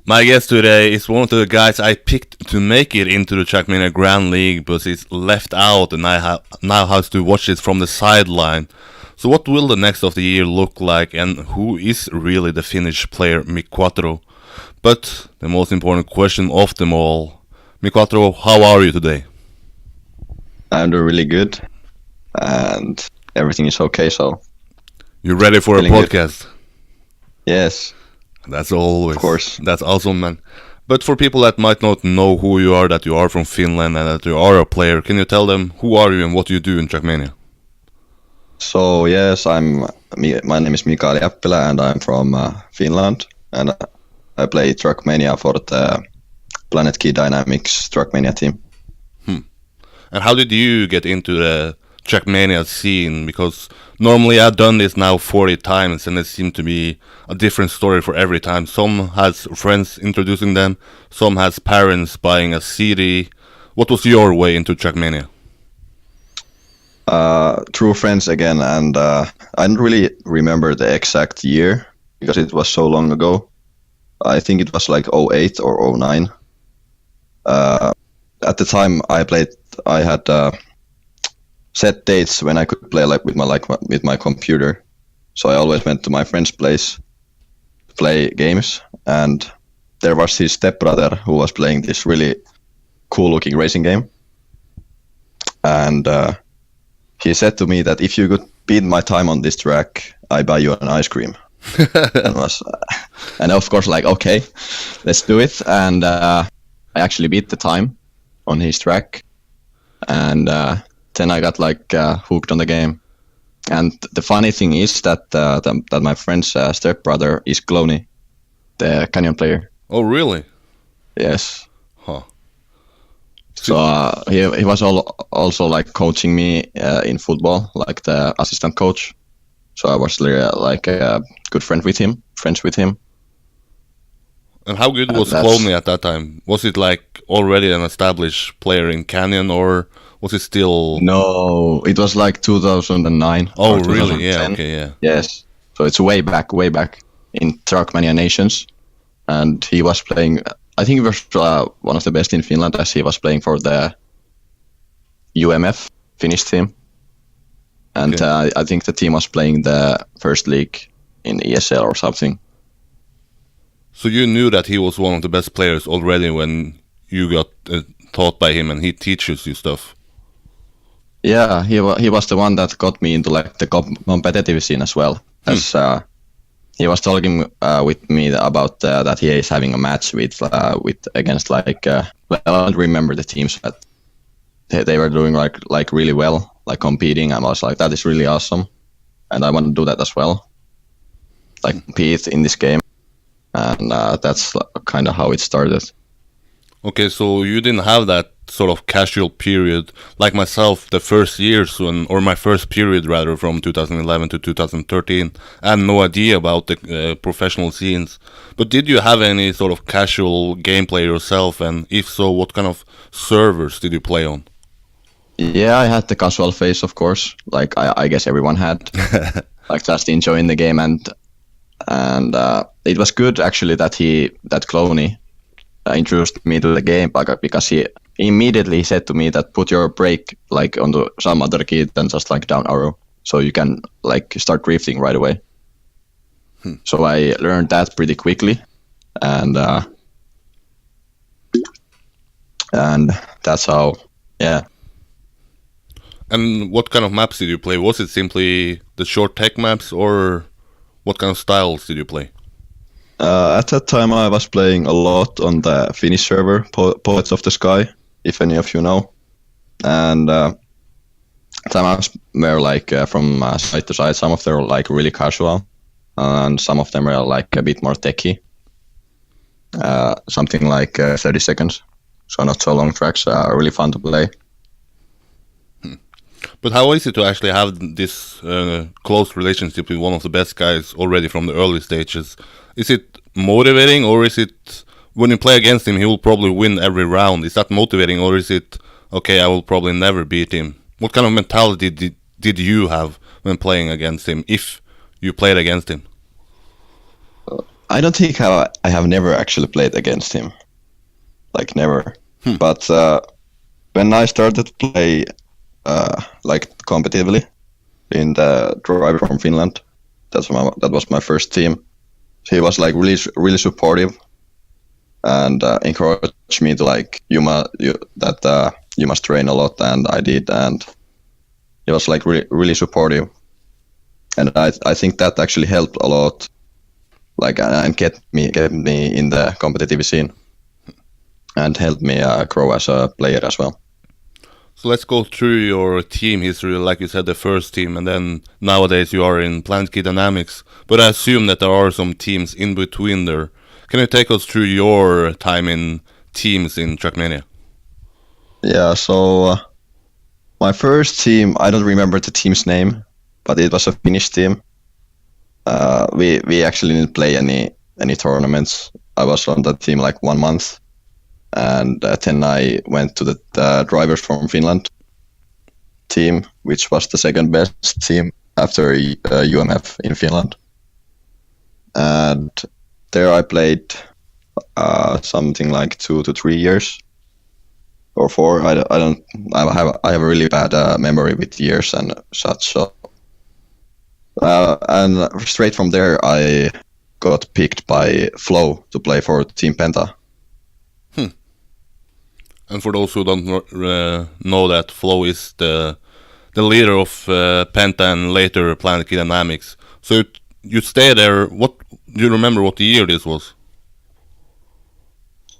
My guest today is one of the guys I picked to make it into the TrackMania Grand League, but he's left out, and I now have to watch it from the sideline. So what will the next of the year look like, and who is really the Finnish player MiQuatro? But the most important question of them all, MiQuatro, how are you today? I'm doing really good, and everything is okay, so... You ready for a podcast? Good. Yes. That's always. Of course. That's awesome, man. But for people that might not know who you are, that you are from Finland and that you are a player, can you tell them who are you and what you do in TrackMania? So yes, my name is Mikael Jäppilä and I'm from Finland, and I play TrackMania for the Planetkey Dynamics TrackMania team. And how did you get into the TrackMania scene? Because normally I've done this now 40 times and it seemed to be a different story for every time. Some has friends introducing them, some has parents buying a CD. What was your way into TrackMania? Through friends again, and I don't really remember the exact year because it was so long ago. I think it was like 08 or 09. At the time I had set dates when I could play with my computer. So I always went to my friend's place to play games, and there was his stepbrother who was playing this really cool-looking racing game. And he said to me that if you could beat my time on this track, I buy you an ice cream. And of course, like, okay, let's do it. And I actually beat the time on his track, and then I got hooked on the game. And the funny thing is that that my friend's stepbrother is Cloney, the Canyon player. Oh, really? Yes. Huh. So he was also like coaching me in football, like the assistant coach. So I was like a good friends with him. And how good was Cloney at that time? Was it like already an established player in Canyon, or was it still... No, it was like 2009. Oh, really? Yeah, okay, yeah. Yes. So it's way back in TrackMania Nations. And he was playing, I think he was one of the best in Finland, as he was playing for the UMF Finnish team. And okay. I think the team was playing the first league in ESL or something. So you knew that he was one of the best players already when you got taught by him and he teaches you stuff? Yeah, he was the one that got me into like the competitive scene as well. As he was talking with me about that he is having a match against like I don't remember the teams, but they were doing like really well, like competing. I was like, that is really awesome, and I want to do that as well, like compete in this game. And that's kind of how it started. Okay, so you didn't have that sort of casual period like myself, the first years or my first period rather, from 2011 to 2013. I had no idea about the professional scenes. But did you have any sort of casual gameplay yourself? And if so, what kind of servers did you play on? Yeah, I had the casual phase, of course. Like I guess everyone had, like just enjoying the game, and it was good actually that Cloney introduced me to the game, because he immediately said to me that put your brake like onto some other key than just like down arrow, so you can like start drifting right away. So I learned that pretty quickly, and that's how, yeah. And what kind of maps did you play? Was it simply the short tech maps, or what kind of styles did you play? At that time, I was playing a lot on the Finnish server, Poets of the Sky, if any of you know. And some maps were like from side to side. Some of them were like really casual, and some of them were like a bit more techy. Something like 30 seconds, so not so long tracks. Really fun to play. But how is it to actually have this close relationship with one of the best guys already from the early stages? Is it motivating, or is it when you play against him, he will probably win every round? Is that motivating, or is it, okay, I will probably never beat him? What kind of mentality did you have when playing against him, if you played against him? I don't think I have never actually played against him, like never. But when I started to play like competitively in the driver from Finland, that was my first team. He was like really supportive and encouraged me to like you must train a lot, and I did, and he was like really supportive, and I think that actually helped a lot, like and kept me in the competitive scene, and helped me grow as a player as well. So let's go through your team history, like you said, the first team, and then nowadays you are in Planetkey Dynamics. But I assume that there are some teams in between there. Can you take us through your time in teams in TrackMania? Yeah, so my first team, I don't remember the team's name, but it was a Finnish team. We actually didn't play any tournaments. I was on that team like 1 month, and then I went to the drivers from Finland team, which was the second best team after UMF in Finland. And there I played something like 2 to 3 years or 4. I have a really bad memory with years and such. So, and straight from there I got picked by Flow to play for Team Penta. And for those who don't know that, Flow is the leader of Penta and later Planetkey Dynamics. So you stay there. What do you remember? What year this was?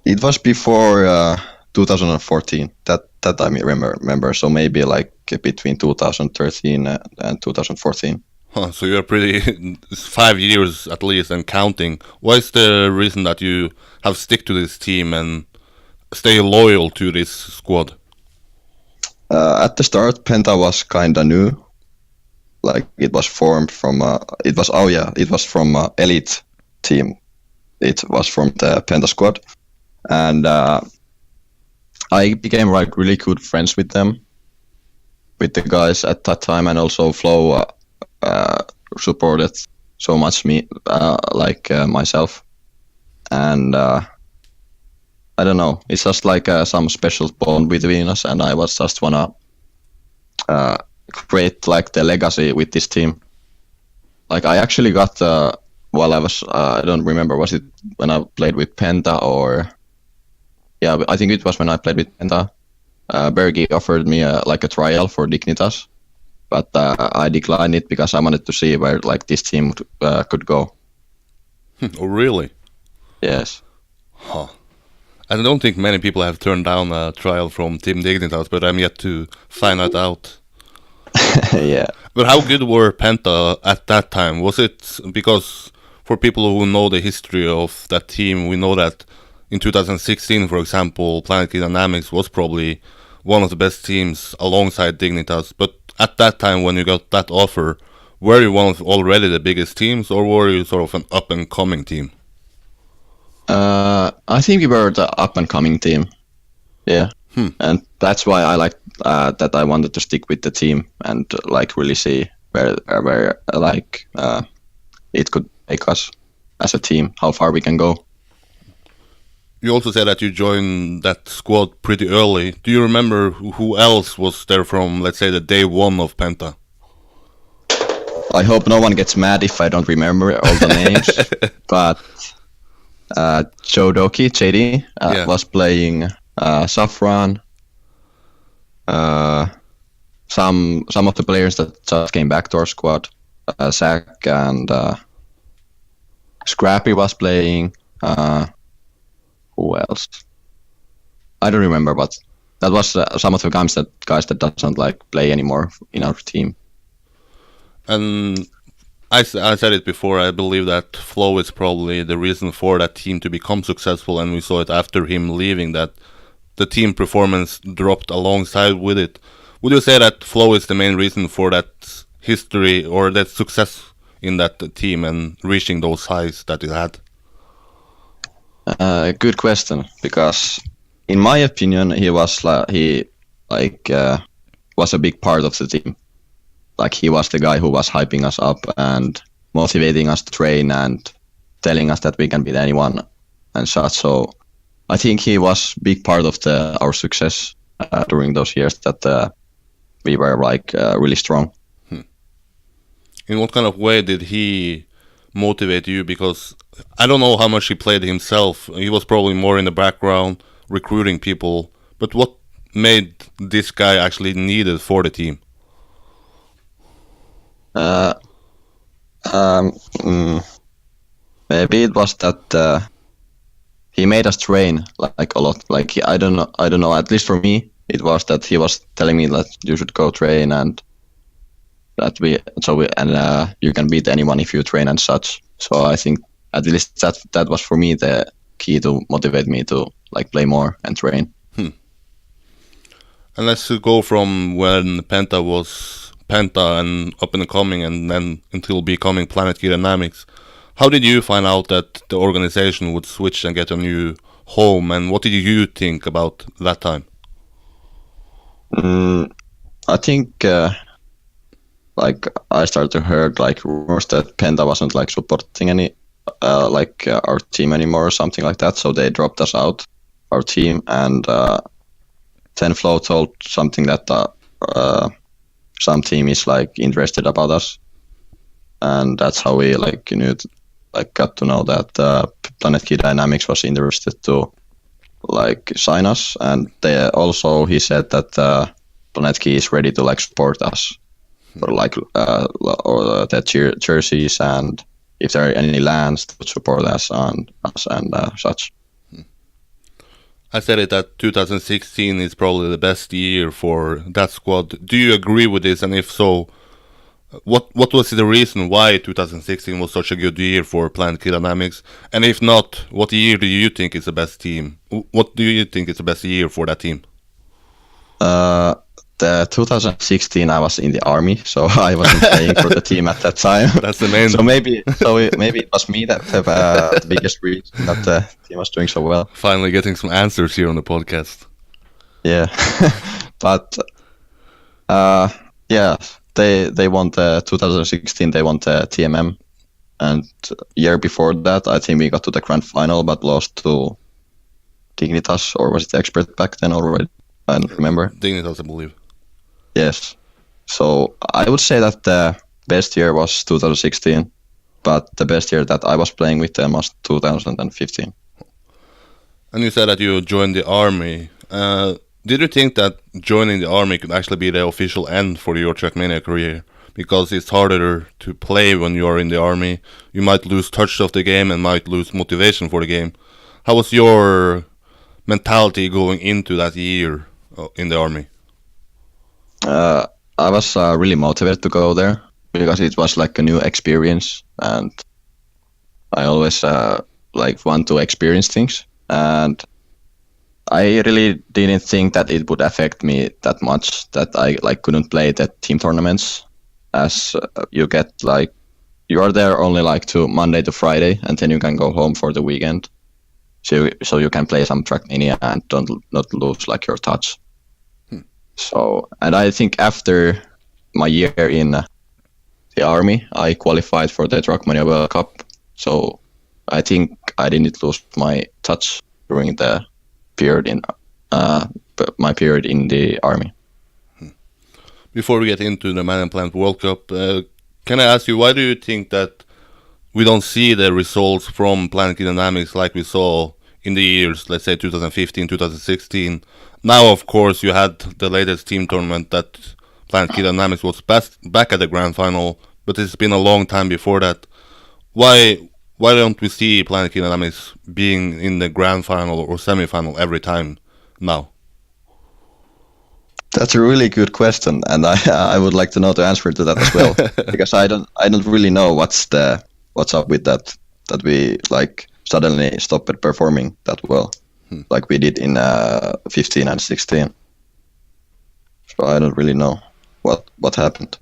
It was before 2014. That I remember. So maybe like between 2013 and 2014. Huh, so you're pretty 5 years at least and counting. What is the reason that you have stick to this team and stay loyal to this squad? At the start, Penta was kinda new. Like it was formed from it was from elite team. It was from the Penta squad, and I became like really good friends with them, with the guys at that time, and also Flow supported so much me myself, and I don't know. It's just like some special bond between us, and I was just wanna create like the legacy with this team. Like I actually got while I was I don't remember, was it when I played with Penta or yeah, I think it was when I played with Penta. Bergi offered me like a trial for Dignitas, but I declined it because I wanted to see where like this team could go. Oh really? Yes. Huh. I don't think many people have turned down a trial from Team Dignitas, but I'm yet to find that out. Yeah. But how good were Penta at that time? Was it because for people who know the history of that team, we know that in 2016, for example, Planetkey Dynamics was probably one of the best teams alongside Dignitas. But at that time, when you got that offer, were you one of already the biggest teams, or were you sort of an up-and-coming team? I think we were the up-and-coming team. Yeah. And that's why I like that I wanted to stick with the team and like really see where like it could take us as a team, how far we can go. You also said that you joined that squad pretty early. Do you remember who else was there from, let's say, the day one of Penta? I hope no one gets mad if I don't remember all the names, but Jodoki, JD, was playing Safran. Some of the players that just came back to our squad, Zach and Scrappy was playing. Who else? I don't remember, but that was some of the guys that doesn't like play anymore in our team. And I said it before, I believe that Flo is probably the reason for that team to become successful, and we saw it after him leaving that the team performance dropped alongside with it. Would you say that Flo is the main reason for that history or that success in that team and reaching those highs that it had? Good question, because in my opinion he was a big part of the team. Like he was the guy who was hyping us up and motivating us to train and telling us that we can beat anyone and such. So I think he was big part of our success during those years that we were like really strong. In what kind of way did he motivate you? Because I don't know how much he played himself. He was probably more in the background, recruiting people. But what made this guy actually needed for the team? Maybe it was that he made us train like a lot. Like I don't know. At least for me, it was that he was telling me that you should go train and that you can beat anyone if you train and such. So I think at least that was for me the key to motivate me to like play more and train. And let's go from when Penta was Penta and up and coming, and then until becoming Planetkey Dynamics. How did you find out that the organization would switch and get a new home, and what did you think about that time? I think like I started to hear like rumors that Penta wasn't like supporting our team anymore or something like that, so they dropped us out, our team, and then Flo told something that some team is like interested about us, and that's how we got to know that Planetkey Dynamics was interested to like sign us, and he said that Planetkey is ready to like support us for like or the jerseys, and if there are any lands to support us and such. I said it that 2016 is probably the best year for that squad. Do you agree with this? And if so, what was the reason why 2016 was such a good year for Planetkey Dynamics? And if not, what year do you think is the best team? What do you think is the best year for that team? The 2016 I was in the army, so I wasn't playing for the team at that time. That's the main. So maybe it was me that have the biggest reason that the team was doing so well. Finally getting some answers here on the podcast. Yeah, but yeah, they won the 2016. They won the TMM, and year before that, I think we got to the grand final, but lost to Dignitas, or was it Expert back then already? I don't remember. Dignitas, I believe. Yes. So I would say that the best year was 2016, but the best year that I was playing with them was 2015. And you said that you joined the army. Did you think that joining the army could actually be the official end for your TrackMania career? Because it's harder to play when you are in the army. You might lose touch of the game and might lose motivation for the game. How was your mentality going into that year in the army? I was really motivated to go there because it was like a new experience, and I always want to experience things. And I really didn't think that it would affect me that much, that I couldn't play the team tournaments, as you are there only to Monday to Friday, and then you can go home for the weekend. So you can play some TrackMania and not lose your touch. So, and I think after my year in the army, I qualified for the TrackMania World Cup. So I think I didn't lose my touch during the period in my period in the army. Before we get into the Man and Plant World Cup, can I ask you, why do you think that we don't see the results from Planetkey Dynamics like we saw in the years, let's say 2015, 2016? Now, of course, you had the latest team tournament that Planetkey Dynamics was back at the grand final, but it's been a long time before that. Why don't we see Planetkey Dynamics being in the grand final or semi-final every time now? That's a really good question, and I would like to know the answer to that as well, because I don't really know what's up with that we suddenly stopped performing that well, like we did in 15 and 16. So I don't really know what happened.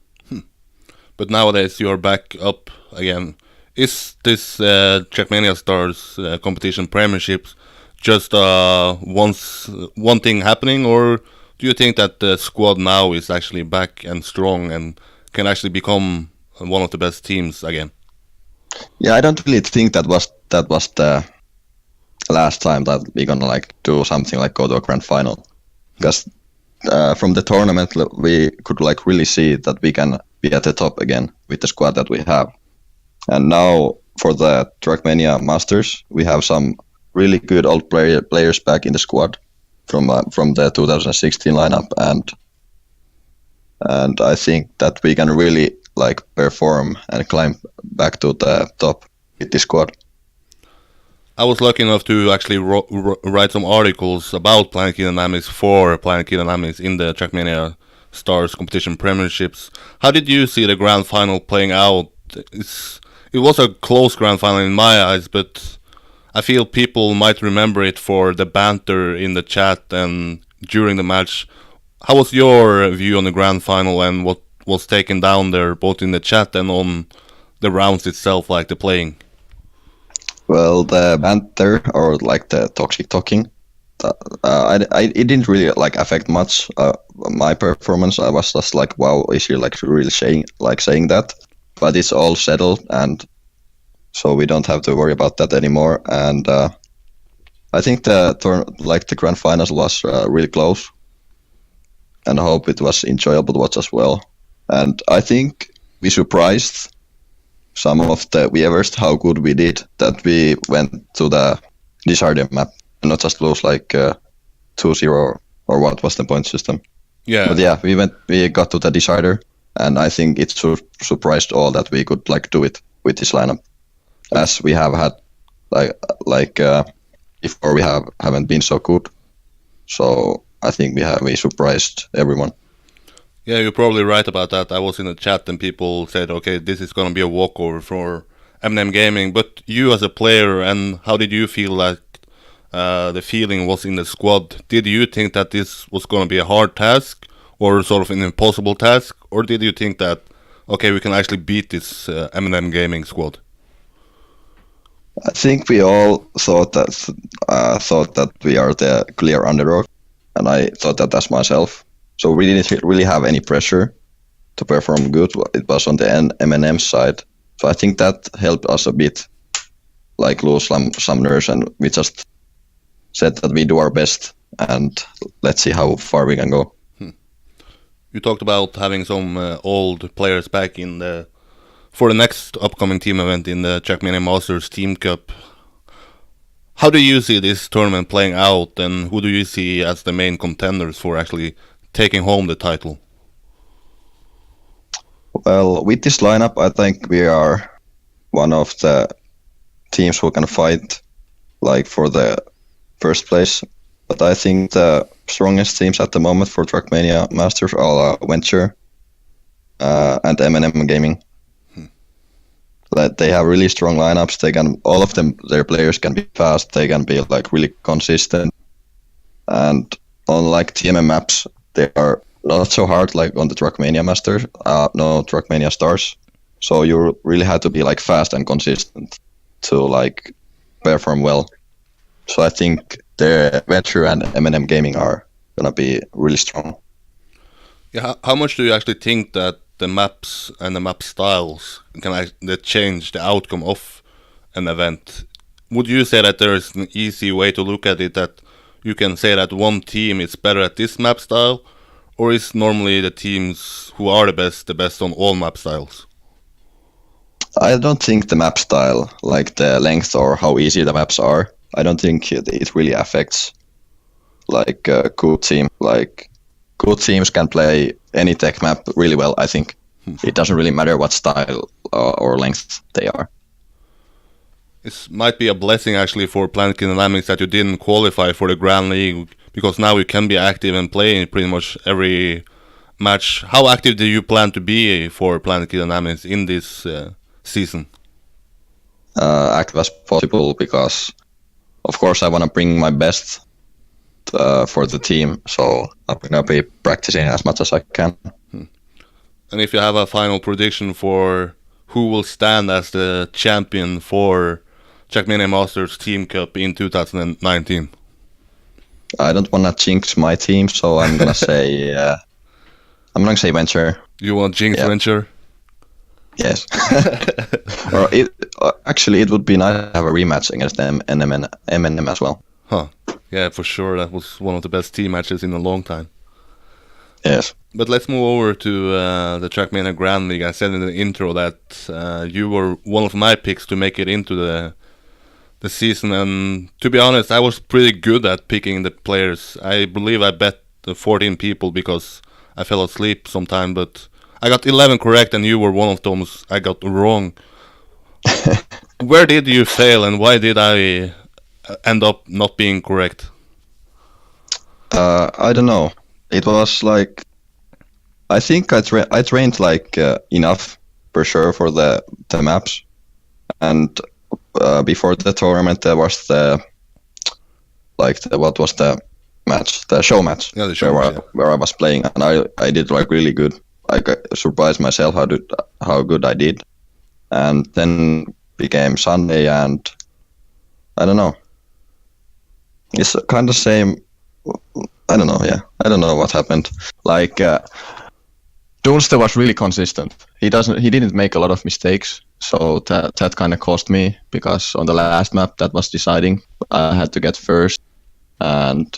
But nowadays you're back up again. Is this TrackMania Stars competition premierships just one thing happening, or do you think that the squad now is actually back and strong and can actually become one of the best teams again? Yeah, I don't really think that was that was the last time that we're gonna like do something like go to a grand final, because from the tournament we could like really see that we can be at the top again with the squad that we have. And now for the TrackMania Masters, we have some really good old players back in the squad from the 2016 lineup, and I think that we can really like perform and climb back to the top with this squad. I was lucky enough to actually write some articles about Planetkey Dynamics for Planetkey Dynamics in the TrackMania Stars competition premierships. How did you see the grand final playing out? It was a close grand final in my eyes, but I feel people might remember it for the banter in the chat and during the match. How was your view on the grand final and what was taken down there, both in the chat and on the rounds itself, like the playing? Well, the banter or like the toxic talking, it didn't really like affect much my performance. I was just like, wow, is he like really saying that? But it's all settled, and so we don't have to worry about that anymore. And I think the grand finals was really close, and I hope it was enjoyable to watch as well. And I think we surprised some of the viewers how good we did, that we went to the decider map and not just lose like 2-0 or what was the point system. Yeah. But yeah, we got to the decider, and I think it surprised all that we could like do it with this lineup, as we have had like before we haven't been so good. So I think we surprised everyone. Yeah, you're probably right about that. I was in the chat and people said, okay, this is going to be a walkover for MNM Gaming. But you as a player, and how did you feel like the feeling was in the squad? Did you think that this was going to be a hard task or sort of an impossible task? Or did you think that, okay, we can actually beat this MNM Gaming squad? I think we all thought that we are the clear underdog, and I thought that as myself. So we didn't really have any pressure to perform good. It was on the MNM side. So I think that helped us a bit, like lose some nerves, and we just said that we do our best and let's see how far we can go. You talked about having some old players back for the next upcoming team event in the TrackMania Masters Team Cup. How do you see this tournament playing out, and who do you see as the main contenders for actually taking home the title? Well, with this lineup, I think we are one of the teams who can fight like for the first place. But I think the strongest teams at the moment for TrackMania Masters are Venture and MNM Gaming. That they have really strong lineups. All of them, their players can be fast. They can be like really consistent. And on like TMM maps, they are not so hard like on the TrackMania Masters, TrackMania Stars. So you really have to be like fast and consistent to like perform well. So I think the Venture and MNM Gaming are gonna be really strong. Yeah, how much do you actually think that the maps and the map styles can change the outcome of an event? Would you say that there is an easy way to look at it, that you can say that one team is better at this map style, or is normally the teams who are the best on all map styles? I don't think the map style, like the length or how easy the maps are, I don't think it really affects like a good team. Like good teams can play any tech map really well, I think. It doesn't really matter what style or length they are. This might be a blessing actually for Planetkey Dynamics that you didn't qualify for the Grand League, because now you can be active and play in pretty much every match. How active do you plan to be for Planetkey Dynamics in this season? Active as possible, because of course I want to bring my best for the team, so I'm going to be practicing as much as I can. And if you have a final prediction for who will stand as the champion for TrackMania Masters Team Cup in 2019? I don't want to jinx my team, so I'm gonna say Venture. You want jinx Venture? Yes. actually, it would be nice to have a rematch against M&M as well. Huh. Yeah, for sure. That was one of the best team matches in a long time. Yes. But let's move over to the TrackMania Grand League. I said in the intro that you were one of my picks to make it into the season, and to be honest, I was pretty good at picking the players. I believe I bet the 14 people because I fell asleep sometime, but I got 11 correct, and you were one of those I got wrong. Where did you fail, and why did I end up not being correct? I don't know. It was like, I think I trained like enough for sure for the maps, and before the tournament there was what was the match, the show match, yeah, the show where I was playing, and I did like really good. I surprised myself how good I did, and then became Sunday, and I don't know. It's kind of same. I don't know. Yeah, I don't know what happened. Like Dunster was really consistent. He didn't make a lot of mistakes, so that kind of cost me, because on the last map that was deciding, I had to get first, and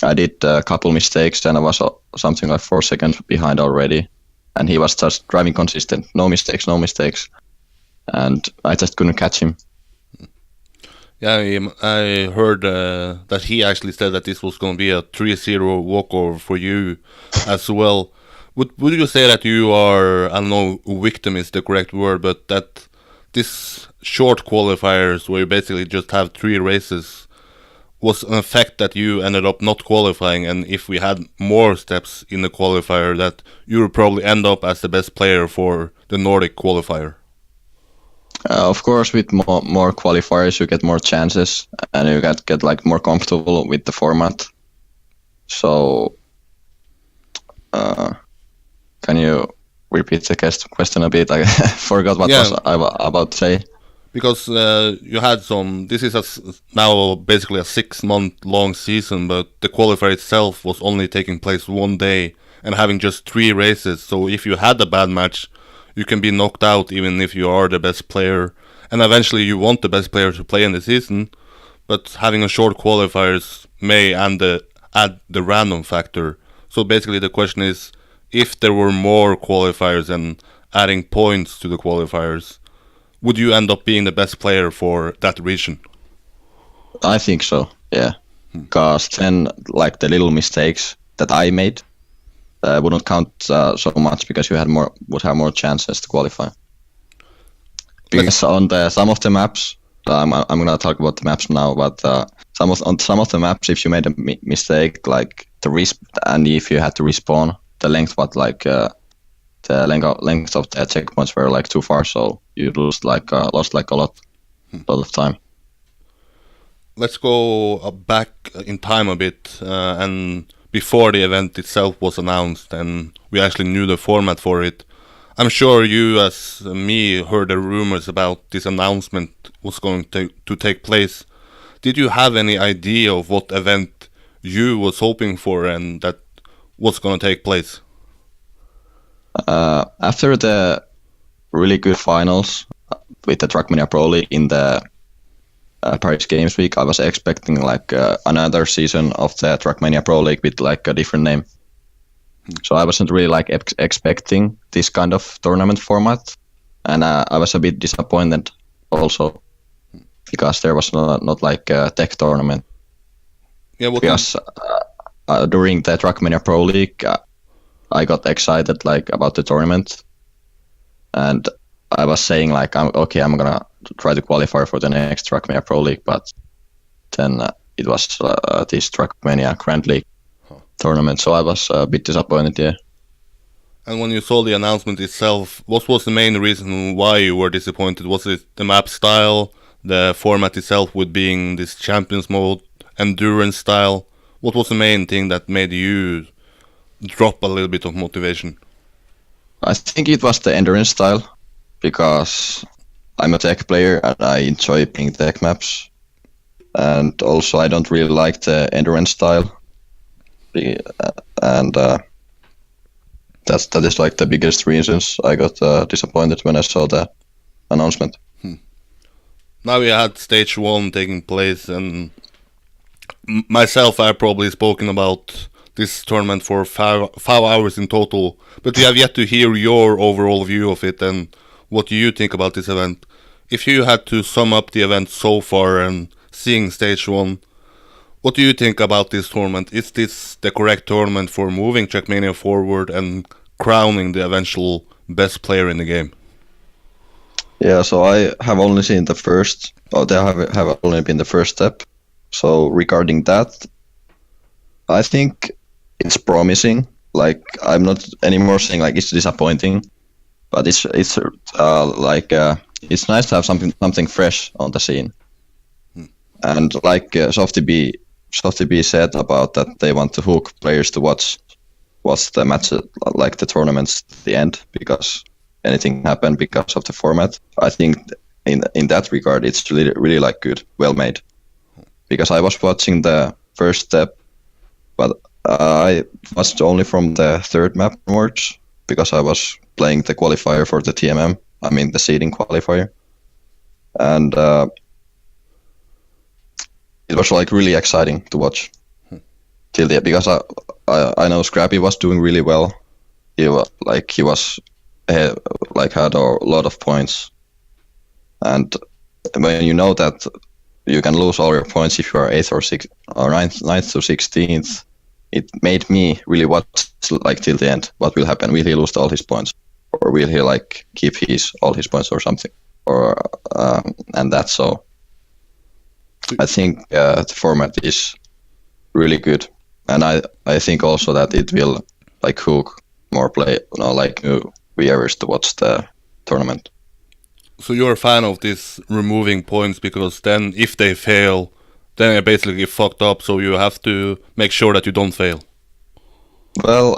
I did a couple mistakes, and I was something like 4 seconds behind already, and he was just driving consistent, no mistakes, and I just couldn't catch him. Yeah, I heard that he actually said that this was going to be a 3-0 walkover for you as well. Would you say that you are, I don't know, victim is the correct word, but that this short qualifiers where you basically just have 3 races was an effect that you ended up not qualifying, and if we had more steps in the qualifier that you would probably end up as the best player for the Nordic qualifier? Of course, with more qualifiers, you get more chances, and you get like more comfortable with the format. So, can you repeat the question a bit? I forgot what was I about to say. Because you had some. This is now basically a 6-month-long season, but the qualifier itself was only taking place one day and having just 3 races. So if you had a bad match, you can be knocked out even if you are the best player, and eventually you want the best player to play in the season, but having a short qualifiers may add the random factor. So basically the question is, if there were more qualifiers and adding points to the qualifiers, would you end up being the best player for that region? I think so, yeah. Because then like the little mistakes that I made wouldn't count so much, because you would have more chances to qualify. Because on some of the maps, I'm gonna talk about the maps now, but on some of the maps, if you made a mistake, like and if you had to respawn, the length was like the length of the checkpoints were like too far, so you lost like a lot of time. Let's go back in time a bit, and before the event itself was announced and we actually knew the format for it, I'm sure you, as me, heard the rumors about this announcement was going to take place. Did you have any idea of what event you was hoping for and that was going to take place? After the really good finals with the TrackMania Pro League in the Paris Games Week, I was expecting like another season of the TrackMania Pro League with like a different name. So I wasn't really like expecting this kind of tournament format, and I was a bit disappointed also, because there was not like a tech tournament. Yeah, because during the TrackMania Pro League, I got excited like about the tournament, and I was saying like, I'm gonna try to qualify for the next TrackMania Pro League, but then it was this TrackMania Grand League tournament, so I was a bit disappointed, yeah. And when you saw the announcement itself, what was the main reason why you were disappointed? Was it the map style, the format itself with being this Champions mode, endurance style? What was the main thing that made you drop a little bit of motivation? I think it was the endurance style, because I'm a tech player and I enjoy playing tech maps, and also I don't really like the endurance style, and that is like the biggest reasons I got disappointed when I saw the announcement. Now we had stage 1 taking place, and myself, I've probably spoken about this tournament for 5 hours in total, but we have yet to hear your overall view of it and what you think about this event. If you had to sum up the event so far and seeing stage 1, what do you think about this tournament? Is this the correct tournament for moving TrackMania forward and crowning the eventual best player in the game? Yeah, so I have only seen the first, there have only been the first step. So regarding that, I think it's promising. Like, I'm not anymore saying like it's disappointing, but it's nice to have something fresh on the scene. And like Softy B said about that, they want to hook players to watch the match, like the tournaments at the end, because anything happen because of the format. I think in that regard, it's really like good, well made. Because I was watching the first step, but I watched only from the third map onwards, because I was playing the qualifier for the TMM. I mean the seeding qualifier, and it was like really exciting to watch till the, because I know Scrappy was doing really well. He had a lot of points, and when you know that you can lose all your points if you are 8th or 6th or 9th to 16th, it made me really watch like till the end. What will happen? Will he lose all his points, or will he like keep all his points or something? Or and that's so. I think the format is really good, and I think also that it will like hook more new viewers to watch the tournament. So you're a fan of this removing points, because then if they fail, then they basically get fucked up, so you have to make sure that you don't fail. Well,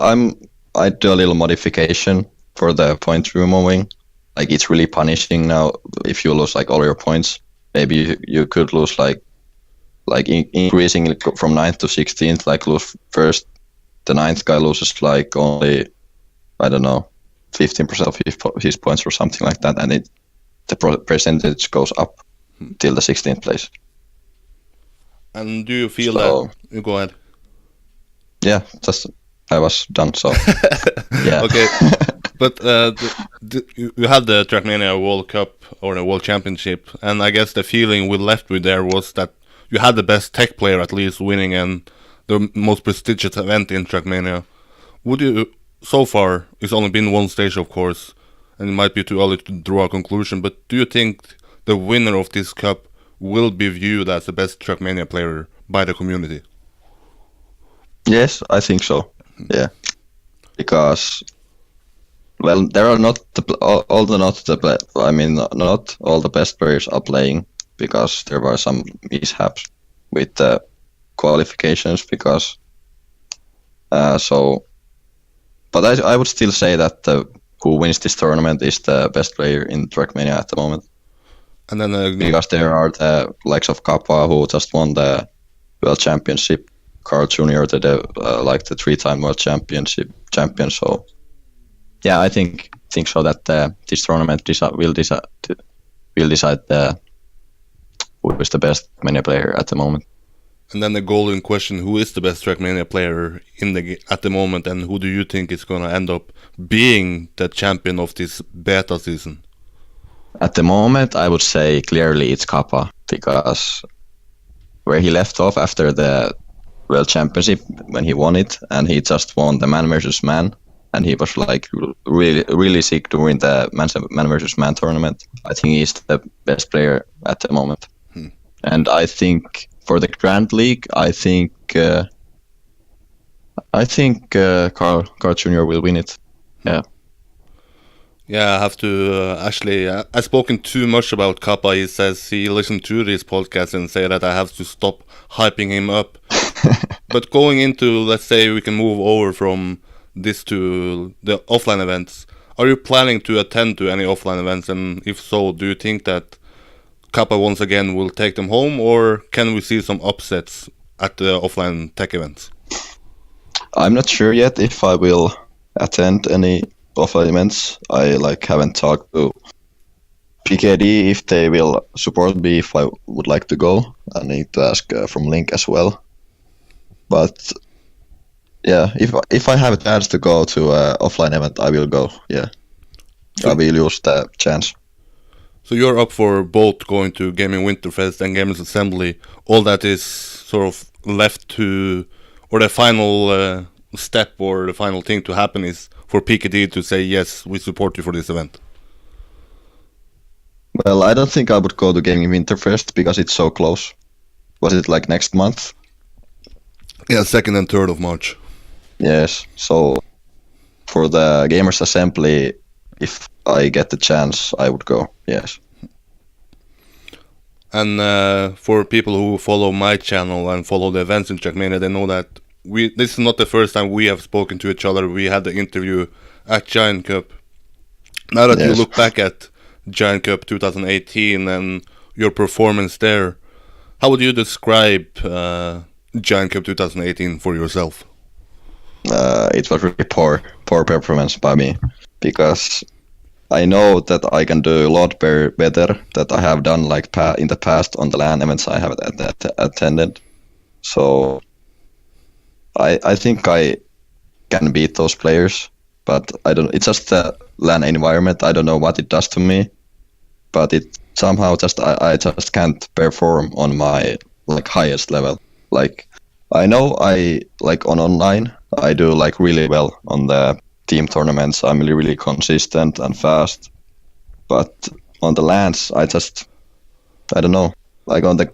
I do a little modification for the point removing. Like, it's really punishing now if you lose like all your points. Maybe you could lose increasing from 9th to 16th, like lose first, the 9th guy loses like only, I don't know, 15% of his points or something like that, and the percentage goes up till the 16th place. And do you feel that... You go ahead. Yeah, I was done, so... yeah. Okay, but you had the TrackMania World Cup, or the World Championship, and I guess the feeling we left with there was that you had the best tech player at least winning, and the most prestigious event in TrackMania. Would you... So far, it's only been one stage, of course, and it might be too early to draw a conclusion, but do you think the winner of this cup will be viewed as the best TrackMania player by the community? Yes, I think so. Yeah, because, well, there are not not all the best players are playing, because there were some mishaps with the qualifications. Because but I would still say that who wins this tournament is the best player in TrackMania at the moment. And then because there are the likes of Kappa, who just won the World Championship, Carl Jr., the 3-time World champion. So yeah, I think so that this tournament will decide who is the best Mania player at the moment. And then the golden question: who is the best TrackMania player at the moment, and who do you think is going to end up being the champion of this beta season? At the moment, I would say clearly it's Kappa, because where he left off after the World Championship, when he won it, and he just won the man versus man, and he was like really sick during the man versus man tournament. I think he's the best player at the moment. And I think for the Grand League, I think Carl Jr. will win it. Yeah. Yeah, I have to actually. I've spoken too much about Kappa. He says he listened to this podcast and say that I have to stop hyping him up. But going into, let's say, we can move over from this to the offline events. Are you planning to attend to any offline events? And if so, do you think that Kappa once again will take them home, or can we see some upsets at the offline tech events? I'm not sure yet if I will attend any offline events. I haven't talked to PKD, if they will support me if I would like to go. I need to ask from Link as well. But yeah, if I have a chance to go to an offline event, I will go. Yeah, So- I will use the chance. So you're up for both going to Gaming Winterfest and Gamers Assembly. All that is sort of left to, or the final step or the final thing to happen is for PKD to say, yes, we support you for this event. Well, I don't think I would go to Gaming Winterfest because it's so close. Was it like next month? Yeah, 2nd and 3rd of March. Yes. So for the Gamers Assembly, if I get the chance, I would go. Yes. And for people who follow my channel and follow the events in TrackMania, they know that this is not the first time we have spoken to each other. We had the interview at Giant Cup. Now that you Yes. look back at Giant Cup 2018 and your performance there, how would you describe Giant Cup 2018 for yourself? It was really poor performance by me because I know that I can do a lot better that I have done like in the past on the LAN events I have attended. So I think I can beat those players, but I don't. It's just the LAN environment. I don't know what it does to me, but it somehow just I just can't perform on my like highest level. Like I know I like on online I do like really well on the team tournaments. I'm really consistent and fast, but on the LANs I don't know. Like on the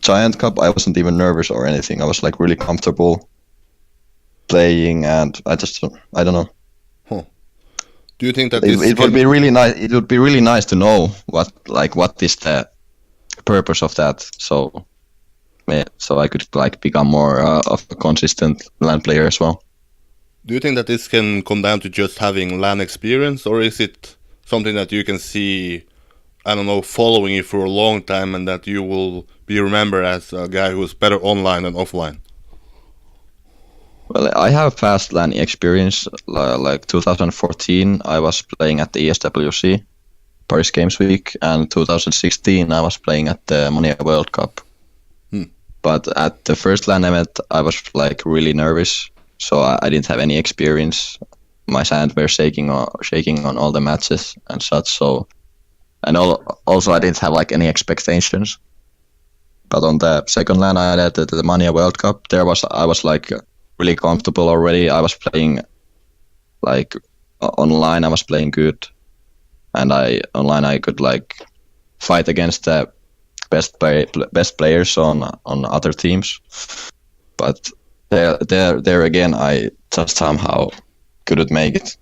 Giant Cup I wasn't even nervous or anything. I was like really comfortable playing, and I don't know. Do you think that It would be really nice. It would be really nice to know what is the purpose of that. So I could like become more of a consistent LAN player as well. Do you think that this can come down to just having LAN experience, or is it something that you can see, I don't know, following you for a long time and that you will be remembered as a guy who's better online than offline? Well, I have past LAN experience. Like 2014, I was playing at the ESWC, Paris Games Week, and 2016 I was playing at the Mania World Cup. But at the first LAN event, I was like really nervous, so I didn't have any experience. My hands were shaking on all the matches and such. So, and also I didn't have like any expectations. But on the second LAN I had at the Mania World Cup, I was like really comfortable already. I was playing like online. I was playing good, and online I could like fight against the best players on other teams. But there again, I just somehow couldn't make it.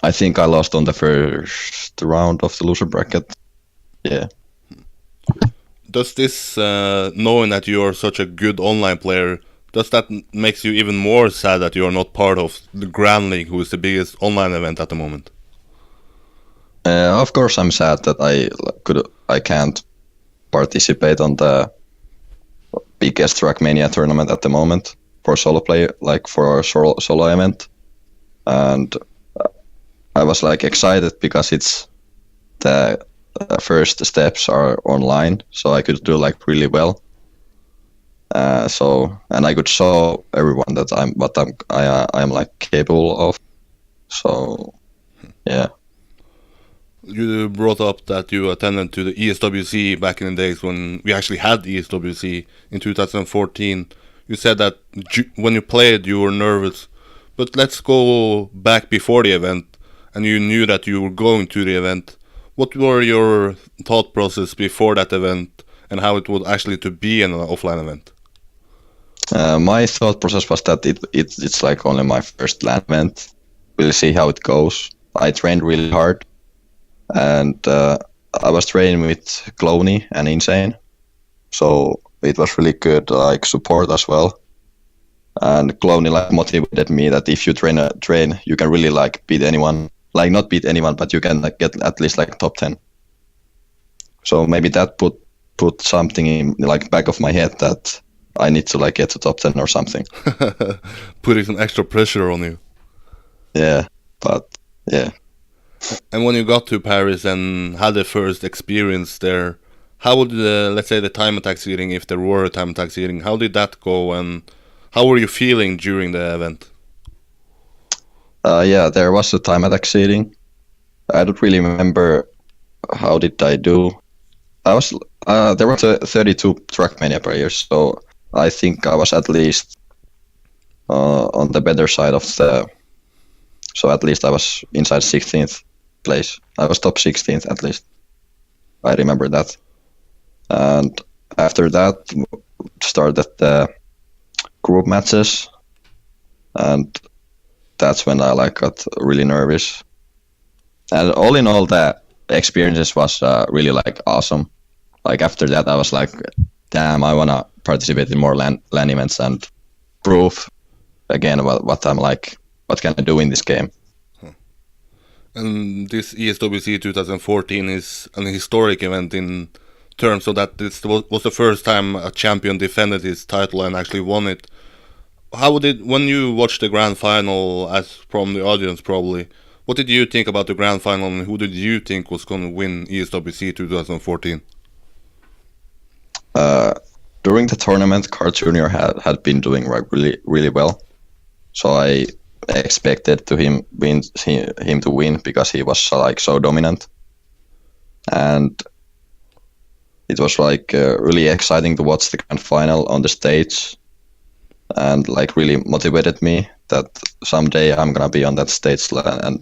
I think I lost on the first round of the loser bracket. Yeah. Does this, knowing that you are such a good online player, does that makes you even more sad that you are not part of the Grand League, who is the biggest online event at the moment? Of course, I'm sad that I can't participate on the biggest TrackMania tournament at the moment for solo play, like for a solo event, and I was like excited because it's the first steps are online, so I could do like really well. And I could show everyone that I'm like capable of. So, yeah. You brought up that you attended to the ESWC back in the days when we actually had the ESWC in 2014. You said that when you played you were nervous, but let's go back before the event, and you knew that you were going to the event. What were your thought process before that event, and how it would actually to be an offline event? My thought process was that it's like only my first LAN event. We'll see how it goes. I trained really hard, and I was training with Cloney and Insane, so it was really good like support as well. And Cloney like motivated me that if you train, you can really like beat anyone. Like not beat anyone, but you can like get at least like top 10. So maybe that put something in like back of my head that I need to like get to top 10 or something. Putting some extra pressure on you. Yeah, but yeah. And when you got to Paris and had the first experience there, how would let's say the time attack seeding, if there were a time attack seeding, how did that go, and how were you feeling during the event? Yeah, there was a time attack seeding. I don't really remember how did I do. I was there were 32 TrackMania players, so I think I was at least on the better side of the. So at least I was inside 16th place. I was top 16th at least. I remember that. And after that started the group matches, and that's when I got really nervous. And all in all, the experiences was really awesome. After that, I was like, damn, I wanna participate in more LAN events and prove again what I'm like. What can I do in this game? And this ESWC 2014 is an historic event in terms of that this was the first time a champion defended his title and actually won it. How did, when you watched the grand final, as from the audience probably, what did you think about the grand final, and who did you think was going to win ESWC 2014? During the tournament, Carl Jr. had been doing really well, so I expected him to win because he was so dominant, and it was really exciting to watch the grand final on the stage, and really motivated me that someday I'm gonna be on that stage and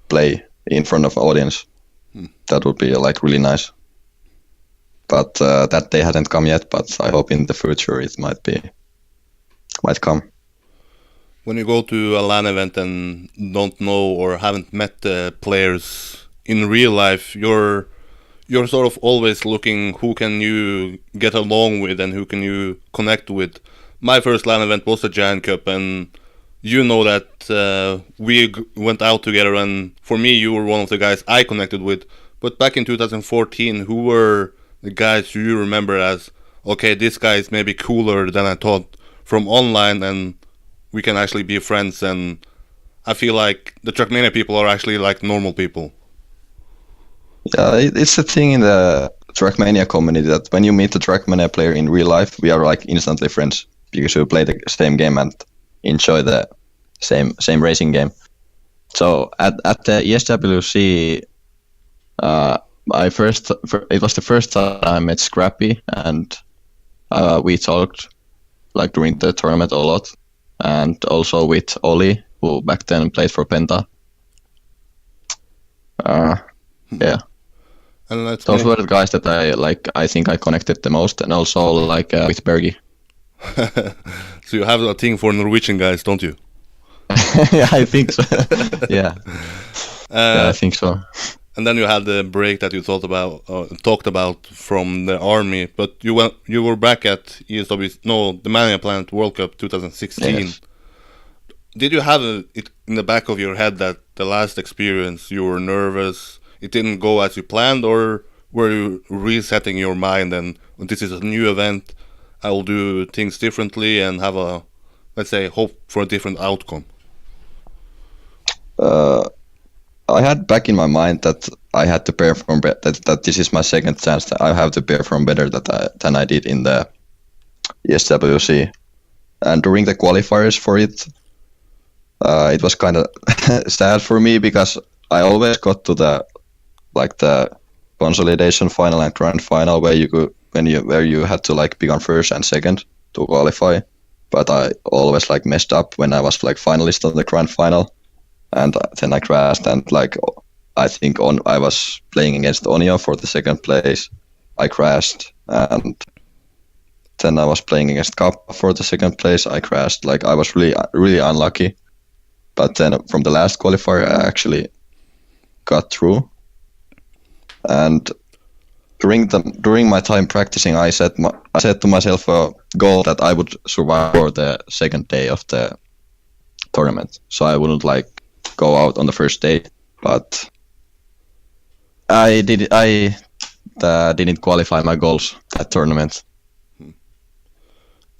play in front of audience. That would be really nice. But that day hadn't come yet, but I hope in the future it might come. When you go to a LAN event and don't know or haven't met the players in real life, you're sort of always looking who can you get along with and who can you connect with. My first LAN event was the Giant Cup, and you know that we went out together, and for me you were one of the guys I connected with. But back in 2014, who were the guys you remember as, okay, this guy is maybe cooler than I thought from online, and we can actually be friends? And I feel like the TrackMania people are actually like normal people. Yeah, it's a thing in the TrackMania community that when you meet a TrackMania player in real life, we are instantly friends because we play the same game and enjoy the same racing game. So at the ESWC, it was the first time I met Scrappy, and we talked during the tournament a lot, and also with Oli, who back then played for Penta. Yeah, And those were the guys that I think I connected the most, and also with Bergi. So you have a thing for Norwegian guys, don't you? Yeah, I think so. Yeah, I think so. And then you had the break that you talked about from the army, but you were back at the Mania Planet World Cup 2016. Yes. Did you have it in the back of your head that the last experience you were nervous, it didn't go as you planned, or were you resetting your mind and this is a new event, I will do things differently and have a, let's say, hope for a different outcome? I had back in my mind that I had to perform that this is my second chance, that I have to perform better than I did in the ESWC. And during the qualifiers for it was kind of sad for me because I always got to the consolidation final and grand final where you had to become first and second to qualify, but I always messed up when I was finalist on the grand final. And then I crashed, and I think I was playing against Onio for the second place. I crashed, and then I was playing against Kappa for the second place. I crashed. I was really unlucky. But then from the last qualifier, I actually got through. And during my time practicing, I set to myself a goal that I would survive for the second day of the tournament, so I wouldn't go out on the first day, but I didn't qualify my goals that tournament.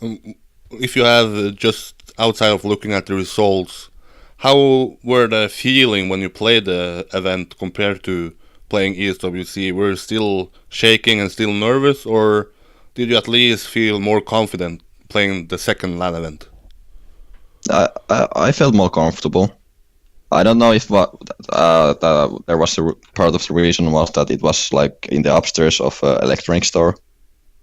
If you have just outside of looking at the results, How were the feeling when you played the event compared to playing ESWC? Were you still shaking and still nervous, or did you at least feel more confident playing the second LAN event? I felt more comfortable. I don't know if there was part of the reason was that it was like in the upstairs of an electronic store,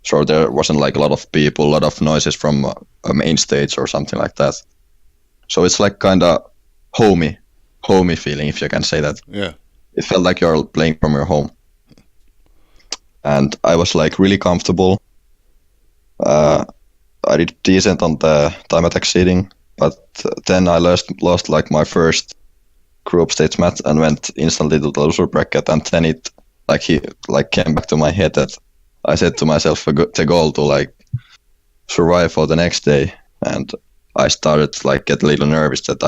so there wasn't like a lot of people, a lot of noises from a main stage or something like that. So it's like kind of homey feeling, if you can say that. Yeah. It felt like you're playing from your home, and I was like really comfortable. I did decent on the time attack seeding, but then I lost like my first group stage match and went instantly to the loser bracket, and then it came back to my head that I set to myself the goal to like survive for the next day, and I started like get a little nervous that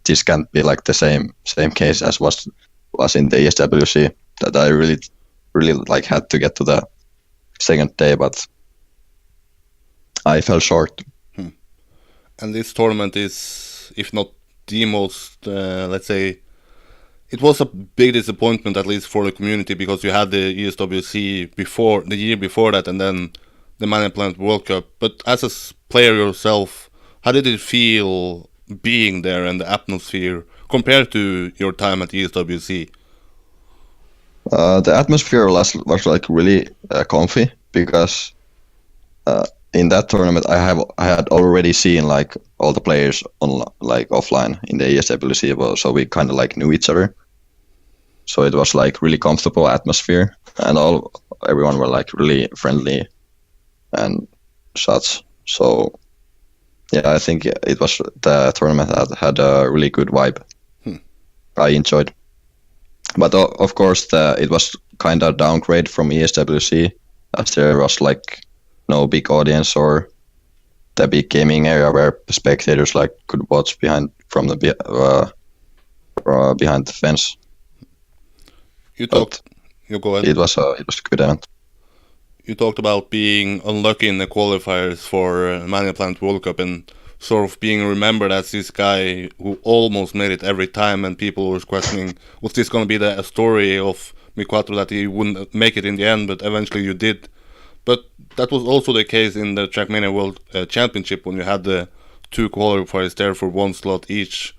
this can't be like the same case as was in the ESWC, that I really like had to get to the second day, but I fell short. And this tournament is, if not the most, let's say, it was a big disappointment, at least for the community, because you had the ESWC before, the year before that, and then the Man Planet World Cup. But as a player yourself, how did it feel being there and the atmosphere compared to your time at ESWC? The atmosphere was like really comfy, because in that tournament I had already seen like all the players on like offline in the ESWC, so we kind of like knew each other. So it was like really comfortable atmosphere, and everyone were like really friendly and such. So yeah, I think it was the tournament that had a really good vibe. I enjoyed, but of course it was kind of downgrade from ESWC, as there was like no big audience or the big gaming area where spectators like could watch behind the fence. You talked. You go ahead. It was a good event. You talked about being unlucky in the qualifiers for Man Planet World Cup and sort of being remembered as this guy who almost made it every time, and people were questioning, was this going to be the story of MiQuatro, that he wouldn't make it in the end, but eventually you did. But that was also the case in the TrackMania World Championship, when you had the two qualifiers there for one slot each.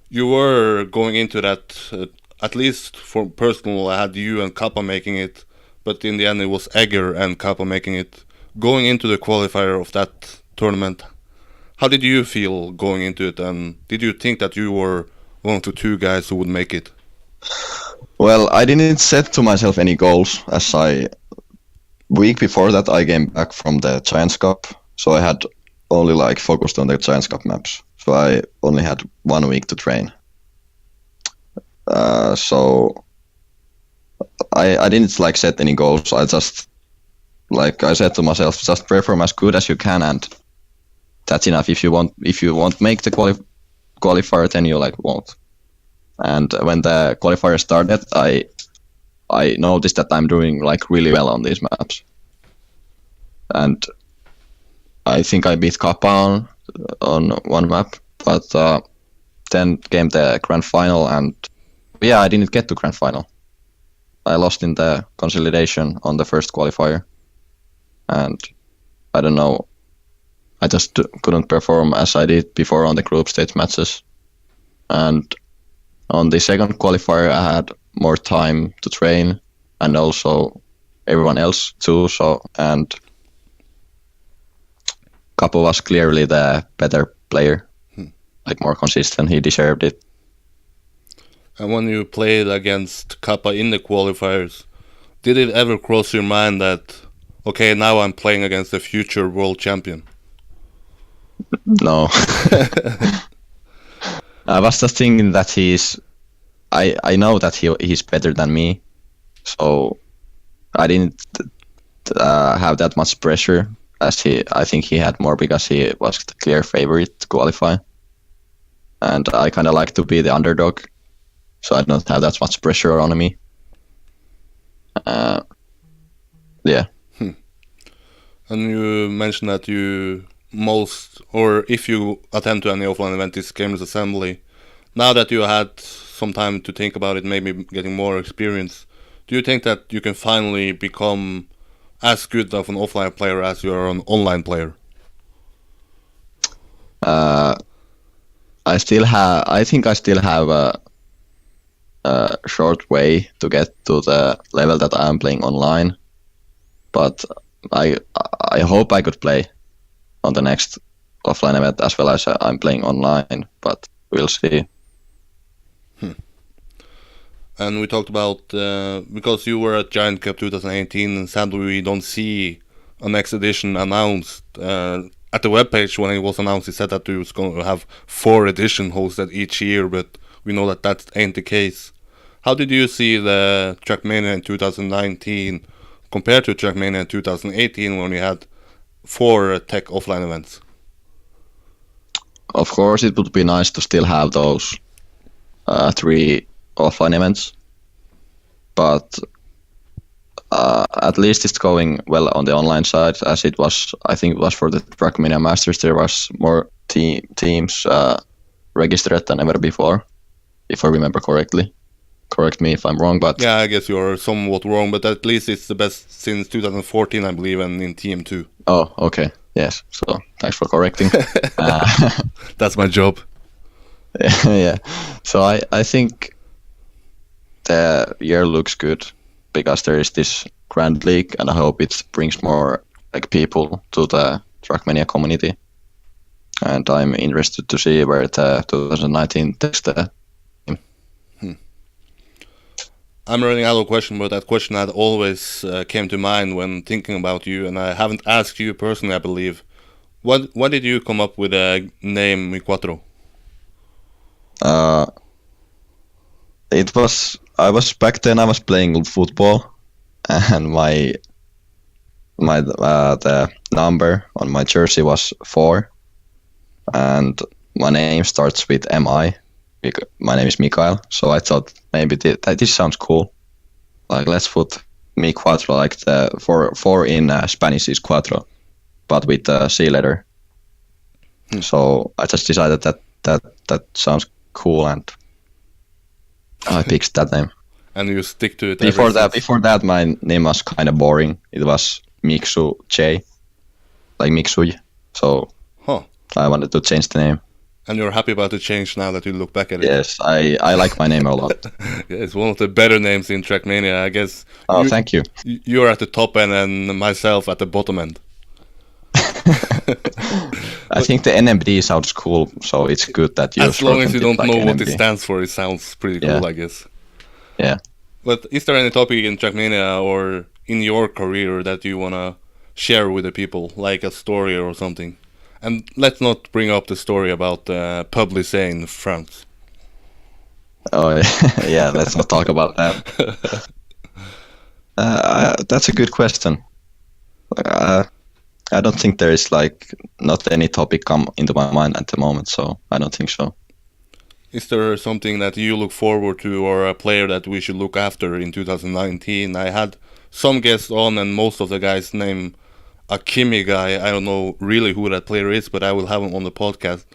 You were going into that, at least for personal, I had you and Kappa making it, but in the end it was Egger and Kappa making it. Going into the qualifier of that tournament, how did you feel going into it, and did you think that you were one of the two guys who would make it? Well, I didn't set to myself any goals, as week before that I came back from the Giants Cup, so I had only like focused on the Giants Cup maps, so I only had 1 week to train. So I didn't like set any goals. I just I said to myself, just perform as good as you can, and that's enough. If you won't make the qualifier, then you like won't. And when the qualifier started, I noticed that I'm doing like really well on these maps, and I think I beat Kappa on one map, but then came the grand final, and yeah, I didn't get to grand final. I lost in the consolidation on the first qualifier, and I don't know, I just couldn't perform as I did before on the group stage matches. And on the second qualifier I had more time to train, and also everyone else too, and Kappa was clearly the better player, like more consistent. He deserved it. And when you played against Kappa in the qualifiers, did it ever cross your mind that, okay, now I'm playing against the future world champion? No. I was just thinking that I know that he's better than me, so I didn't have that much pressure, as I think he had more because he was the clear favorite to qualify, and I kind of like to be the underdog, so I don't have that much pressure on me. Yeah. And you mentioned that if you attend to any offline event, this Gamers Assembly, Now that you had some time to think about it, maybe getting more experience, do you think that you can finally become as good of an offline player as you are an online player? I think I still have a short way to get to the level that I'm playing online, but I hope I could play on the next offline event as well as I'm playing online, but we'll see. And we talked about, because you were at Giant Cup 2018, and sadly we don't see a next edition announced. At the webpage when it was announced, it said that we was going to have 4 editions hosted each year, but we know that that ain't the case. How did you see the TrackMania in 2019 compared to TrackMania in 2018 when we had 4 tech offline events? Of course, it would be nice to still have those 3 offline events, but at least it's going well on the online side, as it was. I think it was for the TrackMania Masters. There was more teams registered than ever before, if I remember correctly. Correct me if I'm wrong, but yeah, I guess you're somewhat wrong, but at least it's the best since 2014, I believe, and in TM2. Oh, okay, yes. So thanks for correcting. That's my job. Yeah. So I think the year looks good because there is this Grand League, and I hope it brings more like people to the TrackMania community. And I'm interested to see where the 2019 takes the. I'm running out of questions, but that question that always came to mind when thinking about you, and I haven't asked you personally, I believe. Why did you come up with a name MiQuatro? Back then I was playing football, and the number on my jersey was 4, and my name starts with MI. My name is Mikael, so I thought maybe this sounds cool. Like, let's put MiQuatro, like the 4 in Spanish is cuatro, but with the C letter. So I just decided that sounds cool, and I picked that name. And you stick to it. Before that, my name was kind of boring. It was Miksu J, like Miksuj. So I wanted to change the name. And you're happy about the change now that you look back at it? Yes, I like my name a lot. Yeah, it's one of the better names in TrackMania, I guess. Oh, thank you. You're at the top end and myself at the bottom end. I think the NMD sounds cool, so it's good that you. As long as you don't know NMD. what it stands for, it sounds pretty cool, I guess. Yeah. But is there any topic in TrackMania or in your career that you wanna share with the people, like a story or something? And let's not bring up the story about pub lycée in France. Oh, yeah, let's not talk about that. That's a good question. I don't think there is not any topic come into my mind at the moment, so I don't think so. Is there something that you look forward to, or a player that we should look after in 2019? I had some guests on, and most of the guys name a Kimi guy. I don't know really who that player is, but I will have him on the podcast.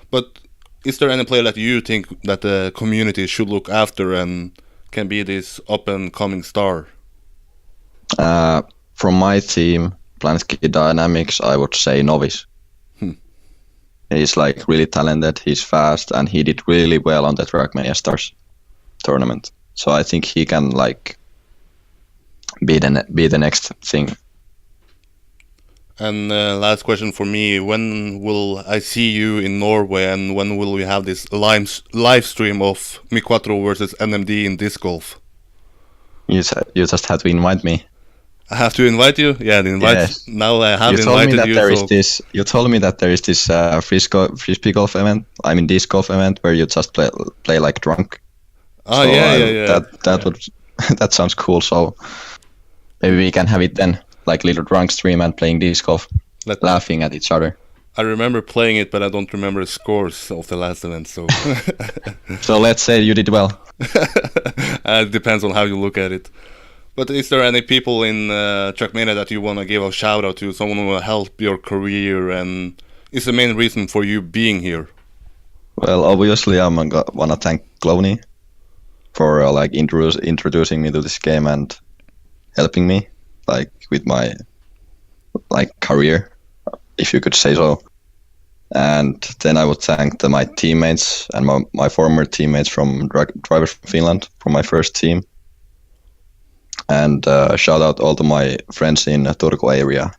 But is there any player that you think that the community should look after and can be this up-and-coming star? From my team, Planetkey Dynamics, I would say Novice. He's really talented, he's fast, and he did really well on the TrackMania Stars tournament. So I think he can be the next thing. And last question for me, when will I see you in Norway, and when will we have this live stream of MiQuatro versus NMD in disc golf? You just have to invite me. I have to invite you? Yeah, yes. Now I have invited you. You told me that there is this frisbee golf event, disc golf event, where you just play like drunk. Oh, so yeah. That sounds cool, so maybe we can have it then. Like little drunk stream and playing disc golf, laughing at each other. I remember playing it, but I don't remember the scores of the last event. So, so let's say you did well. It depends on how you look at it. But is there any people in TrackMania that you want to give a shout out to? Someone who will help your career and is the main reason for you being here? Well, obviously, wanna thank Cloney for like introducing me to this game and helping me like with my like career, if you could say so. And then I would thank my teammates and my former teammates from Drivers from Finland from my first team. And shout out all to my friends in Turku area.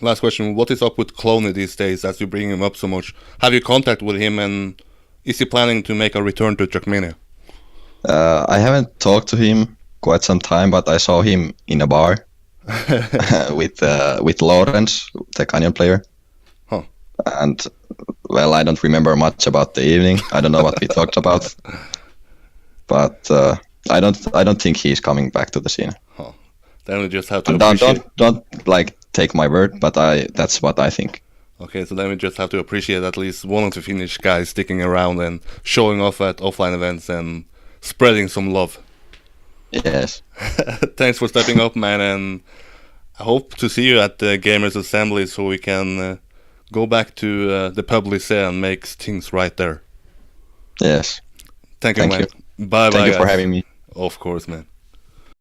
Last question, what is up with Cloney these days as you bring him up so much? Have you contact with him, and is he planning to make a return to TrackMania? I haven't talked to him quite some time, but I saw him in a bar with Lawrence, the Canyon player. Huh. And well, I don't remember much about the evening. I don't know what we talked about, but I don't think he's coming back to the scene. Huh. Then we just have to appreciate. Don't like take my word, but that's what I think. Okay, so then we just have to appreciate at least one of the Finnish guys sticking around and showing off at offline events and spreading some love. Yes. Thanks for stepping up, man, and I hope to see you at the Gamers Assembly so we can go back to the pub lycée and make things right there. Yes. Thank you, man. You. Bye, Thank you guys. for having me. Of course, man.